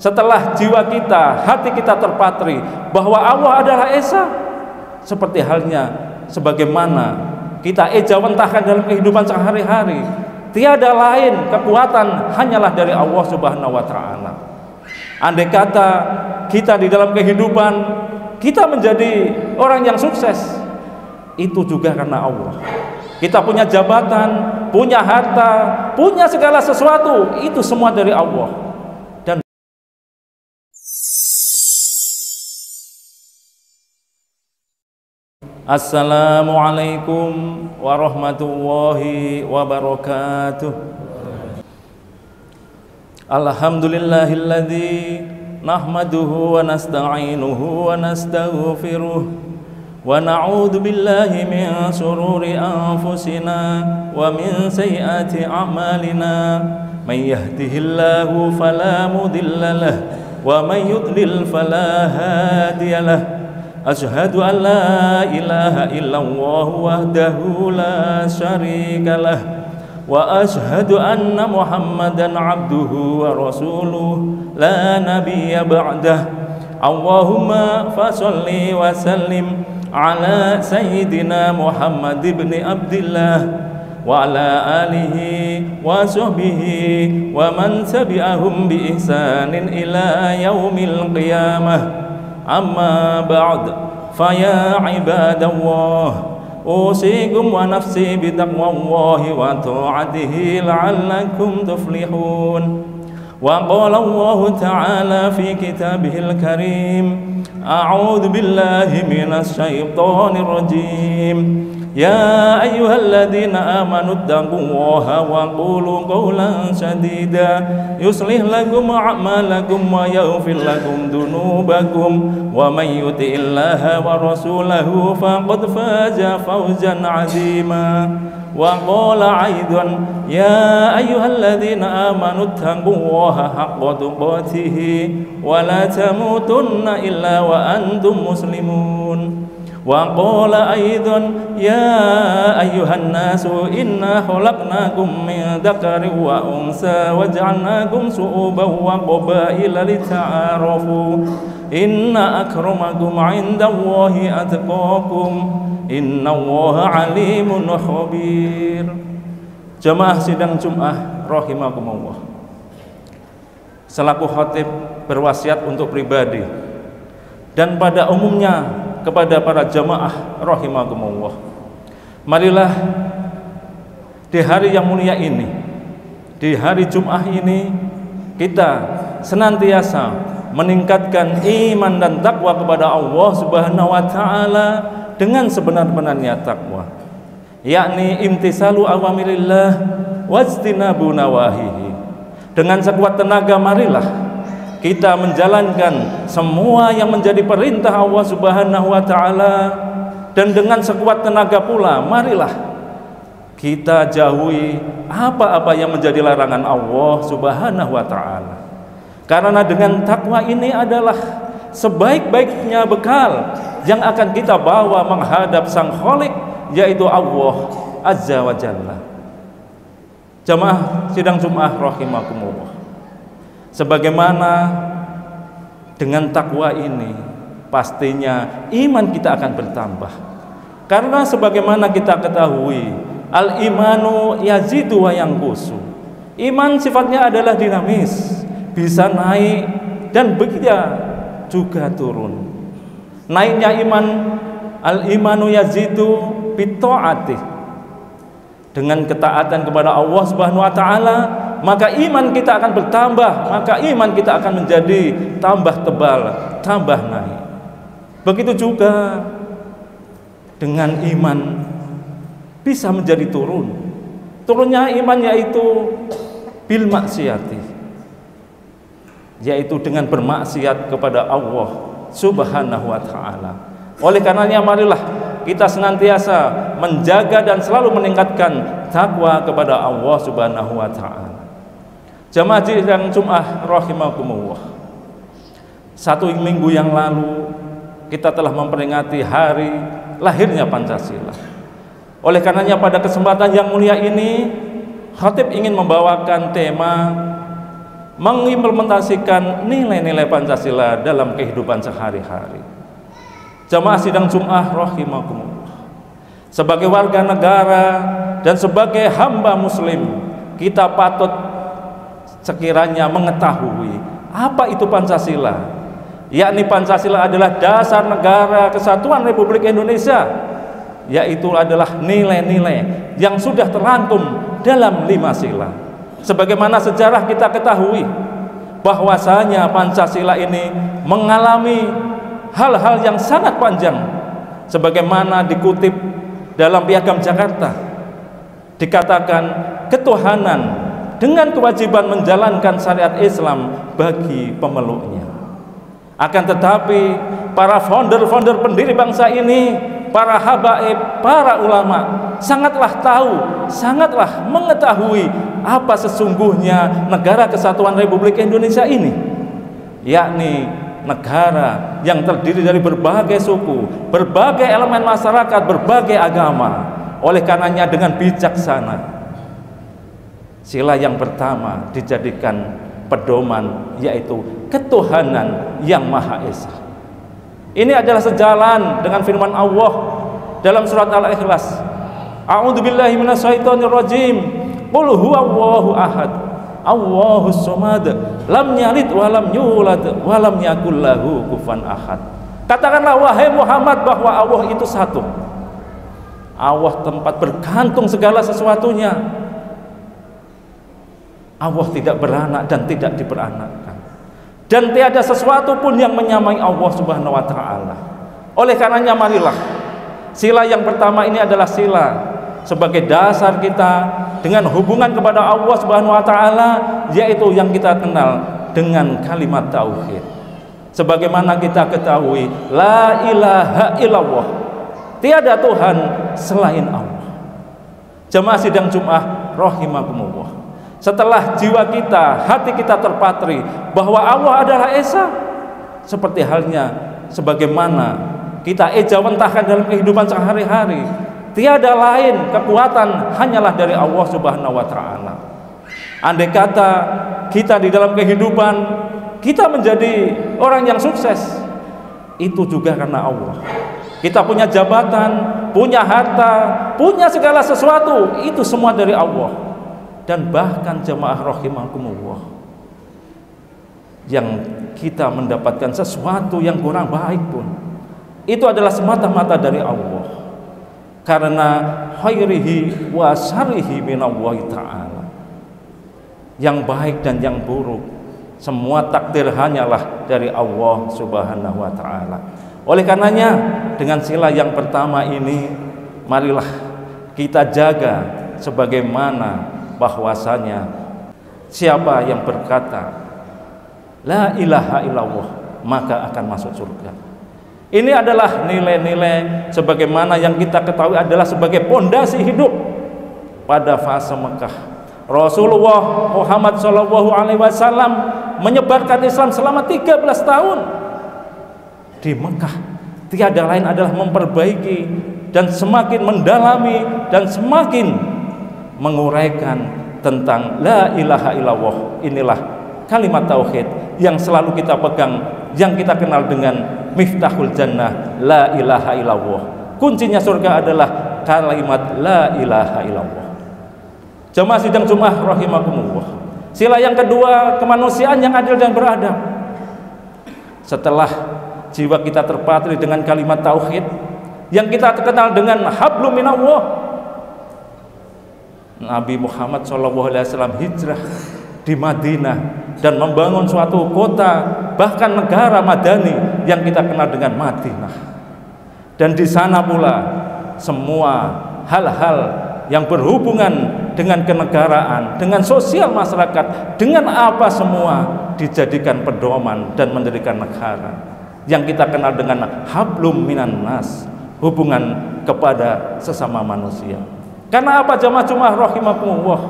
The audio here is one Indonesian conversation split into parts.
setelah jiwa kita, hati kita terpatri bahwa Allah adalah Esa, seperti halnya sebagaimana kita ejawantahkan dalam kehidupan sehari-hari, tiada lain kekuatan hanyalah dari Allah Subhanahu wa Ta'ala. Andai kata kita di dalam kehidupan kita menjadi orang yang sukses, itu juga karena Allah. Kita punya jabatan, punya harta, punya segala sesuatu, itu semua dari Allah. Dan Assalamualaikum warahmatullahi wabarakatuh. Alhamdulillahilladzi nahmaduhu wa nasta'inuhu wa nastaghfiruh wa na'udzu billahi min shururi anfusina wa min sayyiati a'malina. May yahdihillahu fala mudilla lahu wa may yudlil fala hadiya lahu. Asyhadu an la ilaha illallah wahdahu la syarika lah wa asyhadu anna Muhammadan abduhu wa rasuluh la nabiyya ba'dah. Allahumma fasalli wa sallim ala sayyidina Muhammad ibn Abdillah wa ala alihi wa sahbihi wa man tabi'ahum bi ihsanin ila yaumil qiyamah. Amma ba'd, faya ibadallah, usikum wa nafsi bitaqwallahi wa ta'atihi la'allakum tuflihun. Wa qala Allah ta'ala fi kitabihil karim, a'udzu billahi minasy syaithanir rajim. Ya ayyuhalladzina amanu taqullaha wa qulu qawlan sadida yuslih lakum a'malakum wa yaghfir lakum dunubakum wa may yuti'illaha wa rasulahu faqad faza fawzan 'azima. Wa qala aidan ya ayyuhalladzina amanu taqullaha haqqa tuqatih wa la tamutunna illa wa antum muslimun. Wa qala aidan ya ayyuhan nasu inna khalaqnakum min dzakarin wa unsa wa ja'alnakum syu'uban wa qabaila lita'arafu inna akramakum 'indallahi atqakum innallaha 'alimun khabir. Jamaah sidang Jumat rahimakumullah, selaku khatib berwasiat untuk pribadi dan pada umumnya kepada para jamaah rahimakumullah, marilah di hari yang mulia ini, di hari Jumat ini, kita senantiasa meningkatkan iman dan takwa kepada Allah Subhanahu wa Ta'ala dengan sebenar-benarnya takwa, yakni imtisalu awamirillah wajtinabu nawahihi. Dengan sekuat tenaga marilah kita menjalankan semua yang menjadi perintah Allah Subhanahu wa Ta'ala, dan dengan sekuat tenaga pula marilah kita jauhi apa-apa yang menjadi larangan Allah Subhanahu wa Ta'ala. Karena dengan takwa ini adalah sebaik-baiknya bekal yang akan kita bawa menghadap Sang Khalik, yaitu Allah Azza wa Jalla. Jamaah sidang Jumat rahimakumullah, sebagaimana dengan takwa ini pastinya iman kita akan bertambah. Karena sebagaimana kita ketahui, al-imanu yazidu wa yanqusu. Iman sifatnya adalah dinamis, bisa naik dan bisa juga turun. Naiknya iman, al-imanu yazidu bitta'ati, dengan ketaatan kepada Allah Subhanahu wa Ta'ala, maka iman kita akan bertambah, maka iman kita akan menjadi tambah tebal, tambah naik. Begitu juga dengan iman bisa menjadi turun. Turunnya iman yaitu bil maksiati, yaitu dengan bermaksiat kepada Allah Subhanahu wa Ta'ala. Oleh karenanya marilah kita senantiasa menjaga dan selalu meningkatkan takwa kepada Allah Subhanahu wa Ta'ala. Jamaah sidang Jumat rahimakumullah, satu minggu yang lalu kita telah memperingati hari lahirnya Pancasila. Oleh karenanya pada kesempatan yang mulia ini, khatib ingin membawakan tema mengimplementasikan nilai-nilai Pancasila dalam kehidupan sehari-hari. Jamaah sidang Jumat rahimakumullah, sebagai warga negara dan sebagai hamba muslim, kita patut sekiranya mengetahui apa itu Pancasila, yakni Pancasila adalah dasar negara kesatuan Republik Indonesia, yaitu adalah nilai-nilai yang sudah terangkum dalam 5 sila. Sebagaimana sejarah kita ketahui bahwasanya Pancasila ini mengalami hal-hal yang sangat panjang, sebagaimana dikutip dalam Piagam Jakarta, dikatakan ketuhanan dengan kewajiban menjalankan syariat Islam bagi pemeluknya. Akan tetapi para founder-founder pendiri bangsa ini, para habaib, para ulama sangatlah tahu, sangatlah mengetahui apa sesungguhnya negara kesatuan Republik Indonesia ini, yakni negara yang terdiri dari berbagai suku, berbagai elemen masyarakat, berbagai agama. Oleh karenanya dengan bijaksana, sila yang pertama dijadikan pedoman, yaitu ketuhanan yang Maha Esa. Ini adalah sejalan dengan firman Allah dalam surat Al-Ikhlas. A'udzubillahi minasyaitonirrajim. Qul huwallahu ahad, Allahus samad, lam yalid wa lam yulad wa lam yakul lahu kufuwan ahad. Katakanlah wahai Muhammad bahwa Allah itu satu. Allah tempat bergantung segala sesuatunya. Allah tidak beranak dan tidak diperanakkan, dan tiada sesuatu pun yang menyamai Allah Subhanahu wa taala. Oleh karenanya marilah sila yang pertama ini adalah sila sebagai dasar kita dengan hubungan kepada Allah Subhanahu wa taala, yaitu yang kita kenal dengan kalimat tauhid. Sebagaimana kita ketahui, la ilaha illallah, tiada Tuhan selain Allah. Jamaah sidang Jumat rahimakumullah, setelah jiwa kita, hati kita terpatri bahwa Allah adalah Esa, seperti halnya sebagaimana kita ejawantahkan dalam kehidupan sehari-hari, tiada lain kekuatan hanyalah dari Allah Subhanahu wa taala. Andai kata kita di dalam kehidupan kita menjadi orang yang sukses, itu juga karena Allah. Kita punya jabatan, punya harta, punya segala sesuatu, itu semua dari Allah. Dan bahkan jemaah rahimakumullah, yang kita mendapatkan sesuatu yang kurang baik pun, itu adalah semata-mata dari Allah, karena khairihi wa syarrihi minallahi ta'ala. Yang baik dan yang buruk, semua takdir hanyalah dari Allah Subhanahu wa ta'ala. Oleh karenanya dengan sila yang pertama ini, marilah kita jaga sebagaimana bahwasanya siapa yang berkata la ilaha illallah maka akan masuk surga. Ini adalah nilai-nilai sebagaimana yang kita ketahui adalah sebagai pondasi hidup pada fase Mekah. Rasulullah Muhammad SAW menyebarkan Islam selama 13 tahun di Mekah. Tiada lain adalah memperbaiki dan semakin mendalami dan semakin menguraikan tentang la ilaha illallah. Inilah kalimat tauhid yang selalu kita pegang, yang kita kenal dengan miftahul jannah, la ilaha illallah. Kuncinya surga adalah kalimat la ilaha illallah. Jemaah sidang Jumat rahimakumullah, sila yang kedua, kemanusiaan yang adil dan beradab. Setelah jiwa kita terpatri dengan kalimat tauhid yang kita kenal dengan hablum minallah, Nabi Muhammad SAW hijrah di Madinah dan membangun suatu kota, bahkan negara madani yang kita kenal dengan Madinah. Dan di sana pula semua hal-hal yang berhubungan dengan kenegaraan, dengan sosial masyarakat, dengan apa semua dijadikan pedoman dan mendirikan negara yang kita kenal dengan hablum minan nas, hubungan kepada sesama manusia. Karena apa jamaah Jumat rahimakumullah?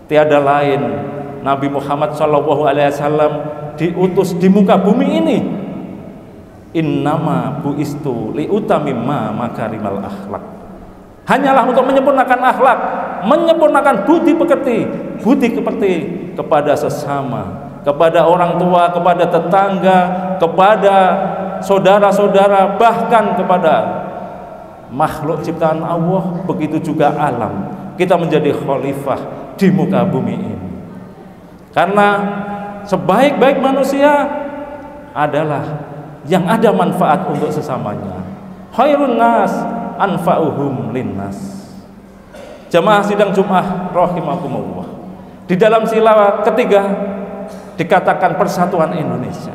Tiada lain Nabi Muhammad SAW diutus di muka bumi ini. Innama buistu liutamimma makarimal akhlak. Hanyalah untuk menyempurnakan akhlak, menyempurnakan budi pekerti kepada sesama, kepada orang tua, kepada tetangga, kepada saudara-saudara, bahkan kepada makhluk ciptaan Allah. Begitu juga alam, kita menjadi khalifah di muka bumi ini. Karena sebaik-baik manusia adalah yang ada manfaat untuk sesamanya. Khairun nas anfa'uhum linnas. Jamaah sidang Jumat rahimakumullah. Di dalam sila ketiga dikatakan persatuan Indonesia.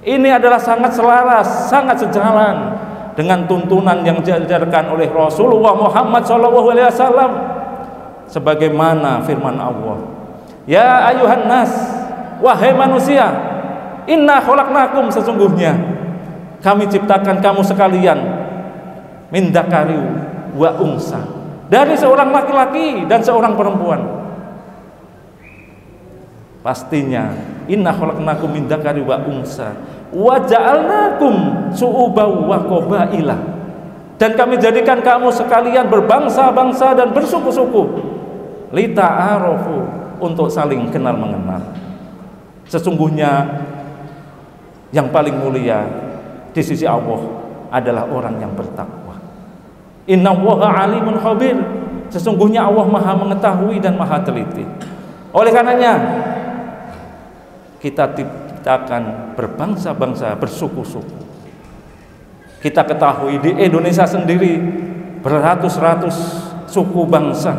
Ini adalah sangat selaras, sangat sejalan dengan tuntunan yang diajarkan oleh Rasulullah Muhammad SAW. Sebagaimana firman Allah, ya ayuhan nas, wahai manusia, inna khalaqnakum, sesungguhnya kami ciptakan kamu sekalian, min dzakari wa unsa, dari seorang laki-laki dan seorang perempuan. Pastinya inna khalaqnakum min dzakari wa unsa wa ja'alnakum syu'uban wa qabaila, dan kami jadikan kamu sekalian berbangsa-bangsa dan bersuku-suku, lita'arofu, untuk saling kenal mengenal. Sesungguhnya yang paling mulia di sisi Allah adalah orang yang bertakwa. Innallaha alimun khabir, sesungguhnya Allah maha mengetahui dan maha teliti. Oleh karenanya kita akan berbangsa-bangsa, bersuku-suku. Kita ketahui di Indonesia sendiri beratus-ratus suku bangsa.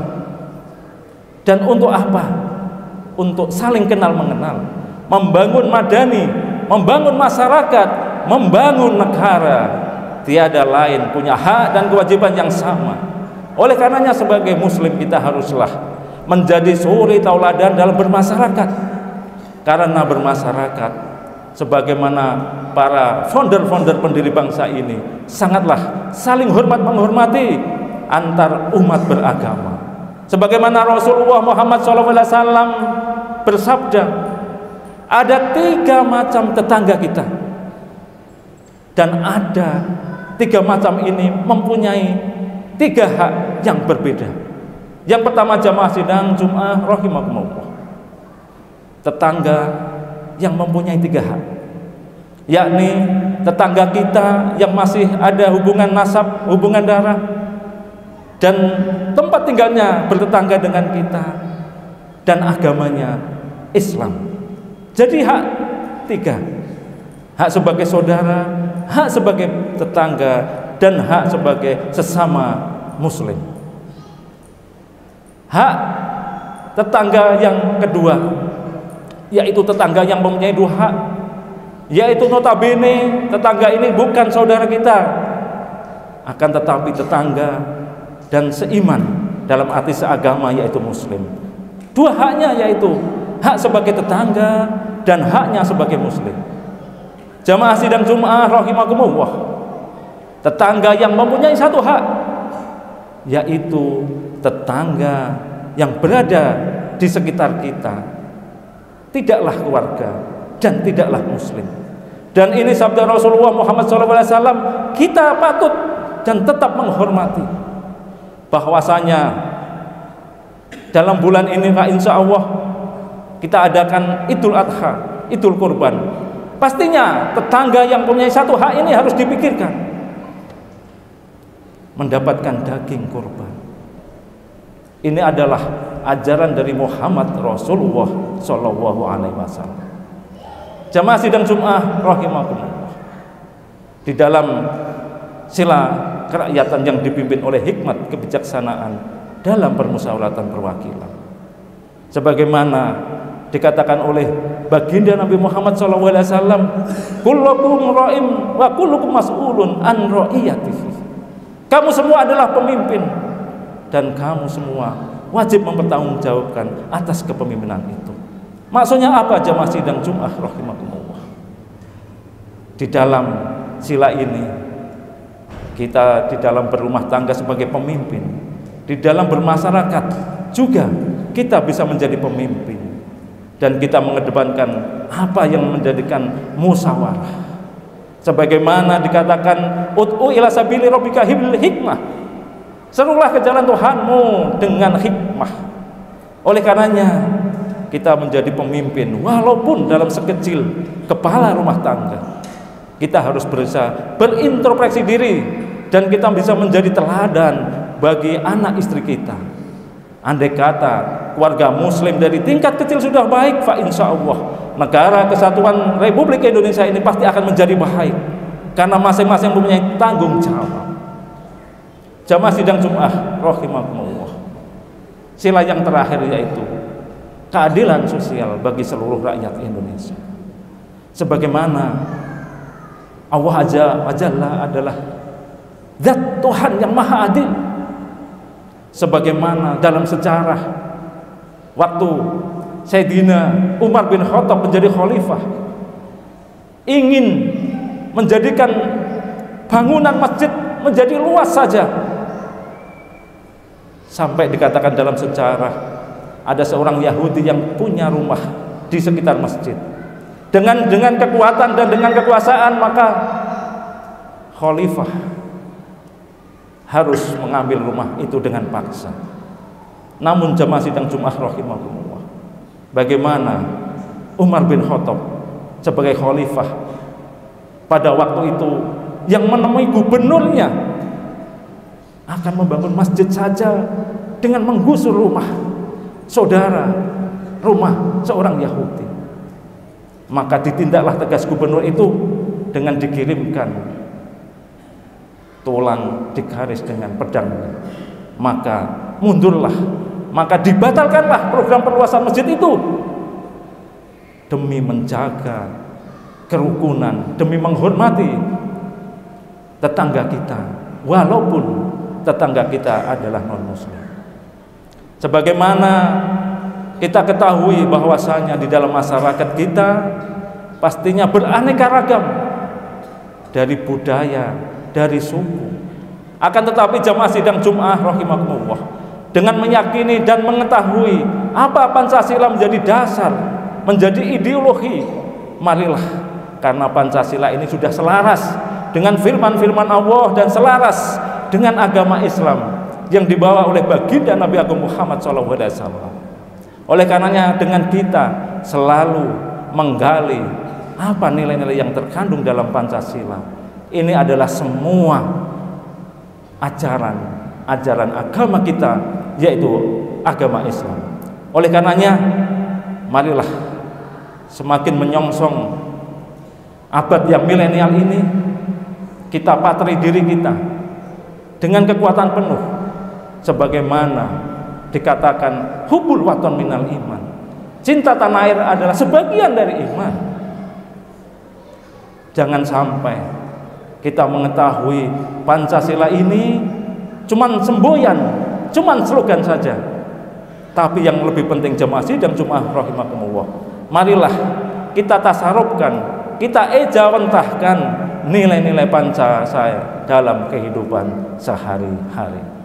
Dan untuk apa? Untuk saling kenal mengenal, membangun madani, membangun masyarakat, membangun negara. Tiada lain punya hak dan kewajiban yang sama. Oleh karenanya sebagai muslim kita haruslah menjadi suri tauladan dalam bermasyarakat. Karena bermasyarakat, sebagaimana para founder-founder pendiri bangsa ini, sangatlah saling hormat menghormati antar umat beragama. Sebagaimana Rasulullah Muhammad SAW bersabda, ada 3 macam tetangga kita, dan ada 3 macam ini mempunyai 3 hak yang berbeda. Yang pertama, jamaah sidang Jumat rahimakumullah, tetangga yang mempunyai 3 hak, yakni tetangga kita yang masih ada hubungan nasab, hubungan darah, dan tempat tinggalnya bertetangga dengan kita, dan agamanya Islam. Jadi hak 3, hak sebagai saudara, hak sebagai tetangga, dan hak sebagai sesama muslim. Hak tetangga yang kedua, yaitu tetangga yang mempunyai 2 hak, yaitu notabene tetangga ini bukan saudara kita, akan tetapi tetangga dan seiman dalam arti seagama, yaitu muslim. 2 haknya, yaitu hak sebagai tetangga dan haknya sebagai muslim. Jamaah sidang Jumat rahimakumullah, tetangga yang mempunyai 1 hak, yaitu tetangga yang berada di sekitar kita, tidaklah keluarga dan tidaklah muslim. Dan ini sabda Rasulullah Muhammad SAW, kita patut dan tetap menghormati. Bahwasanya dalam bulan ini insya Allah kita adakan Idul Adha, Idul Kurban. Pastinya tetangga yang punya 1 hak ini harus dipikirkan, mendapatkan daging kurban. Ini adalah ajaran dari Muhammad Rasulullah Sallallahu Alaihi Wasallam. Jamaah sidang Jumat rahimakumullah, di dalam sila kerakyatan yang dipimpin oleh hikmat kebijaksanaan dalam permusyawaratan perwakilan, sebagaimana dikatakan oleh baginda Nabi Muhammad SAW, kullukum ra'im wa kullukum mas'ulun an ra'iyatihi. Kamu semua adalah pemimpin dan kamu semua wajib mempertanggungjawabkan atas kepemimpinan itu. Maksudnya apa, jamaah sidang Jumat rahimakumullah? Di dalam sila ini, kita di dalam berumah tangga sebagai pemimpin, di dalam bermasyarakat juga kita bisa menjadi pemimpin, dan kita mengedepankan apa yang menjadikan musyawarah. Sebagaimana dikatakan, ud'u ila sabili rabbika bil hikmah Serulah ke jalan Tuhanmu dengan hikmah. Oleh karenanya kita menjadi pemimpin walaupun dalam sekecil kepala rumah tangga. Kita harus berusaha berintrospeksi diri dan kita bisa menjadi teladan bagi anak istri kita. Andai kata keluarga muslim dari tingkat kecil sudah baik, fa insya Allah negara kesatuan Republik Indonesia ini pasti akan menjadi baik karena masing-masing mempunyai tanggung jawab. Jamaah sidang Jumat rahimakumullah. Sila yang terakhir yaitu keadilan sosial bagi seluruh rakyat Indonesia. Sebagaimana Allah Jalla adalah zat Tuhan yang maha adil. Sebagaimana dalam sejarah waktu Sayyidina Umar bin Khattab menjadi khalifah, ingin menjadikan bangunan masjid menjadi luas saja, sampai dikatakan dalam sejarah ada seorang Yahudi yang punya rumah di sekitar masjid. Dengan kekuatan dan dengan kekuasaan, maka khalifah harus mengambil rumah itu dengan paksa. Namun jamaah sidang Jumat rahimahumullah, bagaimana Umar bin Khattab sebagai khalifah pada waktu itu yang menemui gubernurnya akan membangun masjid saja dengan menggusur rumah seorang Yahudi, maka ditindaklah tegas gubernur itu dengan dikirimkan tulang digaris dengan pedangnya. Maka mundurlah, maka dibatalkanlah program perluasan masjid itu demi menjaga kerukunan, demi menghormati tetangga kita walaupun tetangga kita adalah non muslim. Sebagaimana kita ketahui bahwasanya di dalam masyarakat kita pastinya beraneka ragam dari budaya, dari suku. Akan tetapi jamaah sidang Jumat rahimakumullah, dengan meyakini dan mengetahui apa Pancasila menjadi dasar, menjadi ideologi, marilah, karena Pancasila ini sudah selaras dengan firman-firman Allah dan selaras dengan agama Islam yang dibawa oleh baginda Nabi Agung Muhammad SAW. Oleh karenanya dengan kita selalu menggali apa nilai-nilai yang terkandung dalam Pancasila, ini adalah semua ajaran agama kita, yaitu agama Islam. Oleh karenanya marilah semakin menyongsong abad yang milenial ini, kita patri diri kita dengan kekuatan penuh, sebagaimana dikatakan hubul waton minal iman, cinta tanah air adalah sebagian dari iman. Jangan sampai kita mengetahui Pancasila ini cuman semboyan, cuman slogan saja. Tapi yang lebih penting jemaah sidang Jumat rahimakumullah, marilah kita tasarufkan, kita ejawantahkan nilai-nilai Pancasila dalam kehidupan sehari-hari.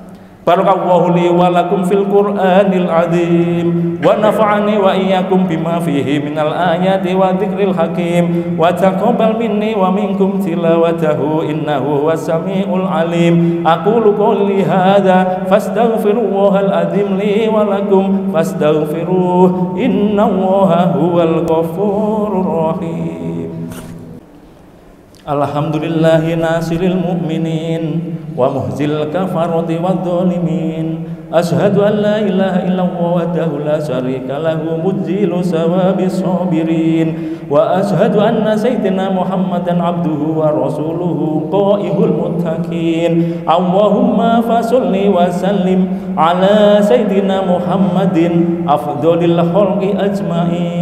Barakallahu li wa lakum fil Qur'anil azim wa nafa'ani wa iyyakum bima fihi minal ayati wa dzikril hakim wa taqabbal minni wa minkum tilawatahu innahu huwas samiul alim. Aqulu qouli hadza fastaghfirullahal azim li wa lakum fastaghfiruhu innallaha huwal ghafurur rahim. Alhamdulillahi nasiril mu'minin wa muhzil kafarati wadh-dhalimin. Asyhadu an la ilaha illallah wahdahu la syarika lahu mujzilu sawabis sabirin wa asyhadu anna sayyidina Muhammadan abduhu wa rasuluhu qaihul muttaqin. Allahumma fasalli wa sallim ala sayyidina Muhammadin afdhalil khalqi ajmain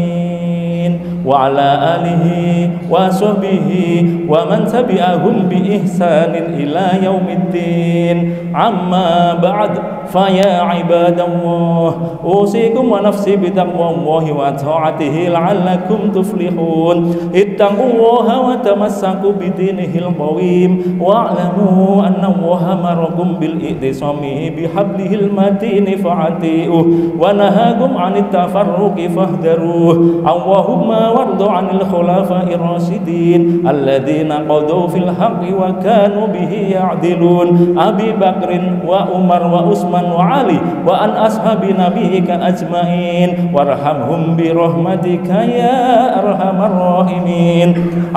wa ala alihi wa sahbihi wa man tabi'ahum bi ihsanin ila yaumiddin. Amma ba'd, فيا عباد الله أوصيكم ونفسي بتقوى الله وطاعته لعلكم تفلحون اتقوا الله وتمسكوا بدينه القويم واعلموا أن الله أمركم بالاعتصام بحبله المتين فأطيعوه ونهاكم عن التفرق فاهذروه اللهم وارض عن الخلفاء الراشدين الذين قضوا في الحق وكانوا به يعدلون أبي بكر وعمر وعثمان وعلي وأن أصحاب نبيك أجمعين وارحمهم برحمتك يا أرحم الراحمين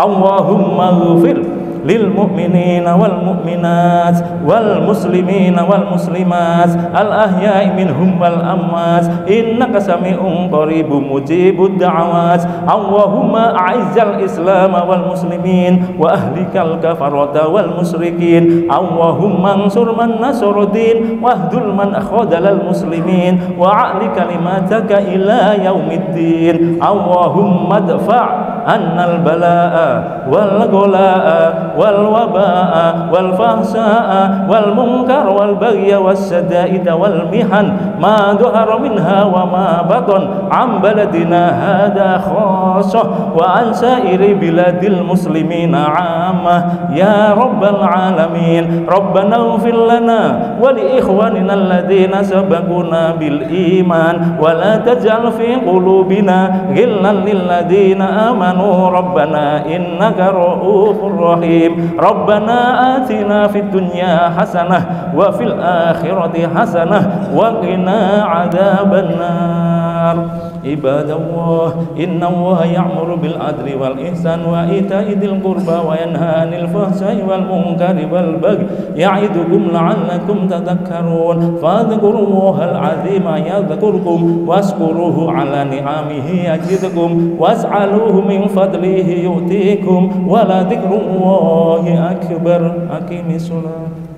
اللهم اغفر للمؤمنين والمؤمنات والمسلمين والمسلمات الأحياء منهم والأموات إنك سميع قريب مجيب الدعوات اللهم أعز الإسلام والمسلمين وأهلك الكفرة والمشركين اللهم انصر من نصر الدين واهدل من خذل المسلمين وأعل كلماتك إلى يوم الدين اللهم ادفع عنا البلاء والغلاء والوباء والفحشاء والمنكر والبغي والشدائد والمحن ما ظهر منها وما بطن عن بلدنا هذا خاصة وعن سائر بلاد المسلمين عامة يا رب العالمين ربنا اغفر لنا ولإخواننا الذين سبقونا بالإيمان ولا تجعل في قلوبنا غلا للذين آمنوا ربنا إنك رؤوف رحيم ربنا آتنا في الدنيا حسنة وفي الآخرة حسنة وقنا عذاب النار عباد الله إن الله يأمر بالعدل والإحسان وإيتاء ذي القربى وينهى عن الفحشاء والمنكر والبغي يعظكم لعلكم تذكرون فاذكروا الله العظيم يذكركم واشكروه على نعمه يزدكم واسألوه من فضله يؤتيكم ولذكر الله أكبر أقيموا الصلاة